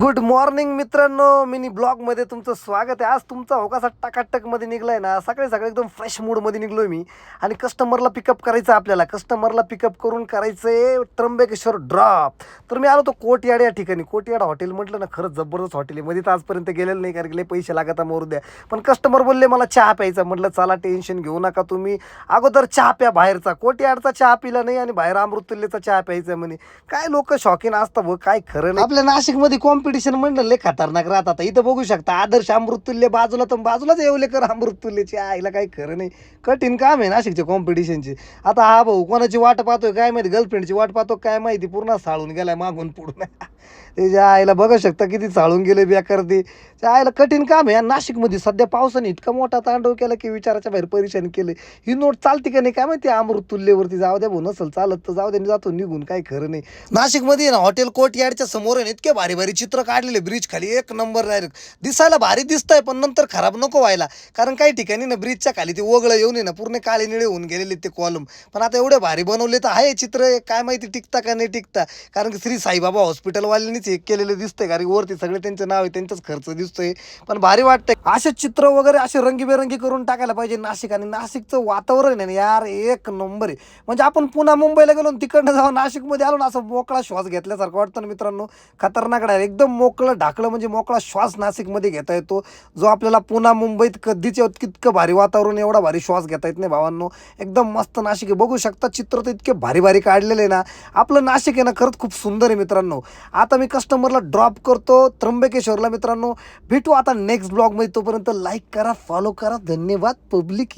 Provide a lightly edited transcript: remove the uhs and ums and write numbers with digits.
Good morning मित्रांनो, mini ब्लॉगमध्ये तुमचं स्वागत आहे. आज तुमचा हो कसा टकाटकमध्ये निघलाय ना, सकाळी सकाळी एकदम फ्रेश मूडमध्ये निघलोय मी. आणि कस्टमरला पिकअप करायचं आपल्याला. कस्टमरला पिकअप करून करायचंय त्र्यंबकेश्वर ड्रॉप. तर मी आलो तो कोटयाड या ठिकाणी. कोटयाड हॉटेल म्हटलं ना, खरंच जबरदस्त हॉटेल आहे. मध्ये तर आजपर्यंत गेलेलं नाही, कारण की लय पैसे लागत मोरू द्या. पण कस्टमर बोलले मला चहा प्यायचा. म्हटलं चला, टेन्शन घेऊ नका तुम्ही, अगोदर चहा प्या बाहेरचा. कोटयाडचा चहा पिला नाही आणि बाहेर अमृततुल्यचा चहा प्यायचा म्हणे. काय लोक शौकीन असतात व काय खरं नाही. आपल्या नाशिकमध्ये कॉम्पिटिशन म्हणलं लय खतरनाक राहतात. इथं बघू शकता, आदर्श अमृततुल्य बाजूला, तर बाजूलाच येवलेकर अमृततुल्यची. आईला काही खरं नाही. कठीण काम आहे नाशिकच्या कॉम्पिटिशनची. आता हा भाऊ कोणाची वाट पाहतोय काय माहिती, गर्लफ्रेंडची वाट पाहतो काय माहिती, पूर्ण साळून गेलाय मागून पुढून. त्याच्या आईला बघू शकता किती चाळून गेले बेकार ते. त्या आईला कठीण काम आहे. नाशिकमध्ये सध्या पावसाने इतका मोठा तांडव केला की विचाराच्या बाहेर परेशान केले. ही नोट चालते का नाही काय माहिती अमृततुल्यवरती. जाऊ द्या भाऊ, नसल चालत तर जाऊ द्या, जातो निघून, काही खरं नाही. नाशिकमध्ये ना हॉटेल कोटयाडच्या समोर आहे ना, इतके भारी भारी चित्र काढलेले ब्रिज खाली, एक नंबर डायरेक्ट. दिसायला भारी दिसतंय पण नंतर खराब नको व्हायला. कारण काही ठिकाणी ना ब्रिजच्या खाली ते ओगळं येऊन आहे ना, पूर्ण काळे निळे होऊन गेलेले ते कॉलम. पण आता एवढे भारी बनवले तर आहे चित्र, काय माहिती टिकता का नाही टिकता. कारण की श्री साईबाबा हॉस्पिटलवाल्यांनीच हे केलेलं दिसतंय, कारण वरती सगळे त्यांचं नाव आहे, त्यांचाच खर्च दिसतोय. पण भारी वाटतंय. असे चित्र वगैरे असे रंगीबेरंगी करून टाकायला पाहिजे नाशिक. आणि नाशिकचं वातावरण आहे ना यार, एक नंबर आहे. म्हणजे आपण पुन्हा मुंबईला गेलो, तिकडनं जाऊन नाशिकमध्ये आलो ना, असं मोकळा श्वास घेतल्यासारखं वाटतं ना मित्रांनो. खतरनाक आहे एकदम. मोकळं ढाकलं म्हणजे मोकळा श्वास नाशिकमध्ये घेता येतो, जो आपल्याला पुन्हा मुंबईत कधीच इतकं भारी वातावरण, एवढा भारी श्वास घेता येत नाही भावांनो. एकदम मस्त नाशिक आहे. बघू शकता चित्र तर इतके भारी भारी काढलेले ना. आपलं नाशिक आहे ना, खरंच खूप सुंदर आहे मित्रांनो. आता मी कस्टमरला ड्रॉप करतो त्र्यंबकेश्वरला मित्रांनो. भेटू आता नेक्स्ट ब्लॉगमध्ये. तोपर्यंत लाईक करा, फॉलो करा. धन्यवाद पब्लिक.